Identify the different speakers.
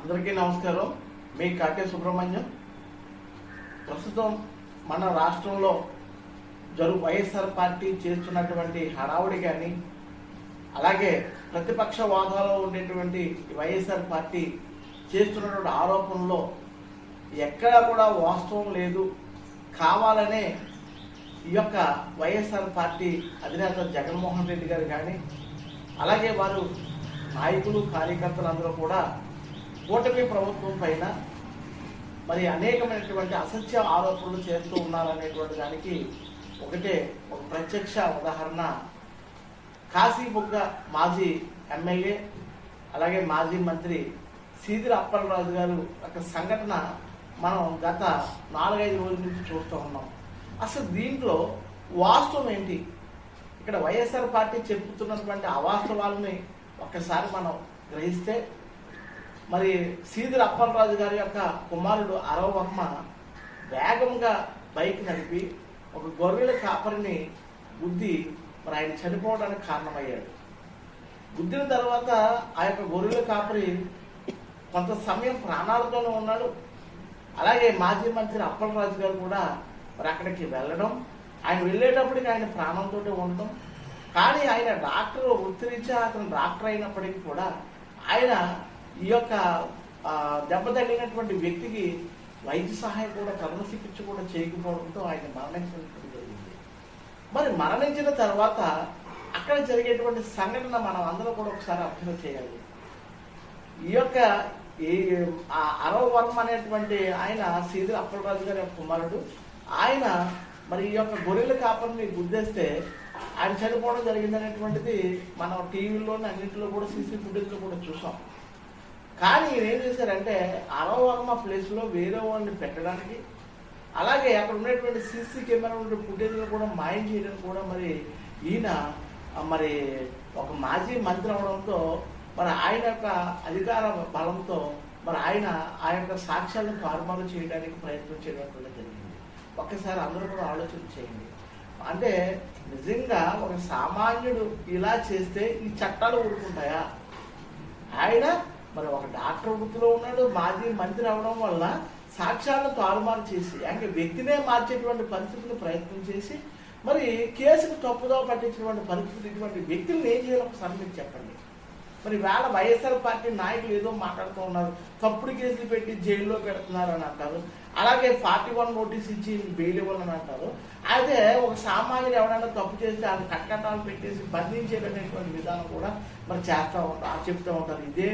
Speaker 1: అందరికీ నమస్కారం. మీ కాటే సుబ్రహ్మణ్యం. ప్రస్తుతం మన రాష్ట్రంలో వైఎస్ఆర్ పార్టీ చేస్తున్నటువంటి హడావుడి కానీ, అలాగే ప్రతిపక్ష వాదాలో ఉండేటువంటి వైఎస్ఆర్ పార్టీ చేస్తున్నటువంటి ఆరోపణలో ఎక్కడా కూడా వాస్తవం లేదు. కావాలనే ఈ యొక్క వైఎస్ఆర్ పార్టీ అధినేత జగన్మోహన్ రెడ్డి గారు కానీ, అలాగే వారు నాయకులు కార్యకర్తలు అందరూ కూడా కూటమి ప్రభుత్వం పైన మరి అనేకమైనటువంటి అసత్య ఆరోపణలు చేస్తూ ఉన్నారనేటువంటి దానికి ఒక ప్రత్యక్ష ఉదాహరణ కాశీబుగ్గ మాజీ ఎమ్మెల్యే అలాగే మాజీ మంత్రి సీదిర అప్పలరాజు గారు ఒక సంఘటన మనం గత 4-5 రోజుల నుంచి చూస్తూ ఉన్నాం. అసలు దీంట్లో వాస్తవం ఏంటి? ఇక్కడ వైఎస్ఆర్ పార్టీ చెబుతున్నటువంటి అవాస్తవాలని ఒక్కసారి మనం గ్రహిస్తే, మరి సీదిర అప్పలరాజు గారి యొక్క కుమారుడు అరవమ్మ వేగంగా బైక్ నడిపి ఒక గొర్రెల కాపరిని గుద్ది మరి ఆయన చనిపోవడానికి కారణమయ్యాడు. గుద్దిన తర్వాత ఆ యొక్క గొర్రెల కాపరి కొంత సమయం ప్రాణాలతోనే ఉన్నాడు. అలాగే మాజీ మంత్రి అప్పలరాజు గారు కూడా మరి అక్కడికి వెళ్ళడం, ఆయన వెళ్ళేటప్పటికి ఆయన ప్రాణంతో ఉండటం. కానీ ఆయన డాక్టర్ వృత్తిరీత్యా అతను డాక్టర్ అయినప్పటికీ కూడా ఆయన ఈ యొక్క దెబ్బ తగిలినటువంటి వ్యక్తికి వైద్య సహాయం కూడా ప్రథమ చికిత్స కూడా చేయకపోవడంతో ఆయన మరణించడం జరిగింది. మరి మరణించిన తర్వాత అక్కడ జరిగేటువంటి సంఘటన మనం అందరం కూడా ఒకసారి అర్థం చేయాలి. ఈ యొక్క అరవర్మ అనేటువంటి ఆయన సీదిర అప్పలరాజు గారి యొక్క కుమారుడు. ఆయన మరి ఈ యొక్క గొర్రెల కాపరిని గుద్దేస్తే ఆయన చనిపోవడం జరిగిందనేటువంటిది మనం టీవీలోని అన్నింటిలో కూడా సీసీ ఫుటేజ్లో కూడా చూసాం. కానీ ఈయన ఏం చేశారంటే అరవర్మ ప్లేస్లో వేరే వాళ్ళని పెట్టడానికి, అలాగే అక్కడ ఉన్నటువంటి సీసీ కెమెరా ఉండే ఫుటేజ్లు కూడా మాయం చేయడానికి కూడా మరి ఈయన మరి ఒక మాజీ మంత్రి అవడంతో మరి ఆయన యొక్క అధికార బలంతో మరి ఆయన ఆ యొక్క సాక్ష్యాలను తారుమారు చేయడానికి ప్రయత్నం చేయడం జరిగింది. ఒక్కసారి అందరూ కూడా ఆలోచన చేయండి. అంటే నిజంగా ఒక సామాన్యుడు ఇలా చేస్తే ఈ చట్టాలు ఊరుకుంటాయా? ఆయన మరి ఒక డాక్టర్ వృత్తిలో ఉన్నాడు, మాజీ మంత్రి అవడం వల్ల సాక్ష్యాలను తారుమారు చేసి అంటే వ్యక్తినే మార్చేటువంటి పరిస్థితిని ప్రయత్నం చేసి మరి కేసుకు తప్పుదో పట్టించినటువంటి పరిస్థితి ఇటువంటి వ్యక్తులను ఏం చేయాలో ఒకసారి మీరు చెప్పండి. మరి వేళ వైఎస్ఆర్ పార్టీ నాయకులు ఏదో మాట్లాడుతూ ఉన్నారు, తప్పుడు కేసులు పెట్టి జైల్లో పెడుతున్నారు అని అంటారు, అలాగే 41 నోటీస్ ఇచ్చి బెయిల్ ఇవ్వాలని అంటారు. అయితే ఒక సామాన్యుడు ఎవరైనా తప్పు చేస్తే అది కట్టకట్టాలు పెట్టేసి బంధించేటటువంటి విధానం కూడా మరి చెప్తూ ఉంటారు. ఇదే